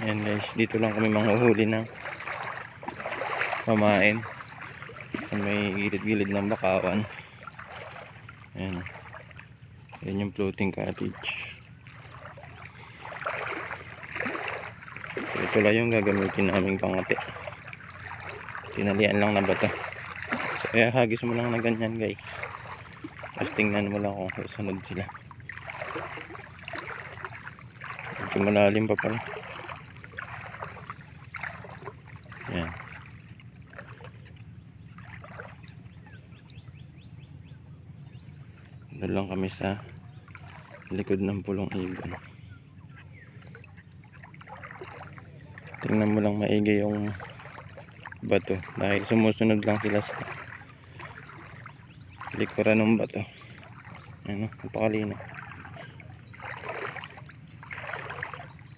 Ayan guys, dito lang kami manghuhuli ng pamain sa may gilid-gilid ng bakawan. Ayan. Ayan yung floating cottage. So, ito lang yung gagamitin namin pangati. Tinalian lang na bato. So, kaya hagis mo lang na ganyan guys. Tapos tingnan mo lang kung susunod sila. Ito malalim pa pala. Ayan. Doon lang kami sa likod ng Pulong Ibon. Tingnan mo lang maigi yung bato dahil sumusunod lang sila sa likuran ng bato. Ano, napakalino.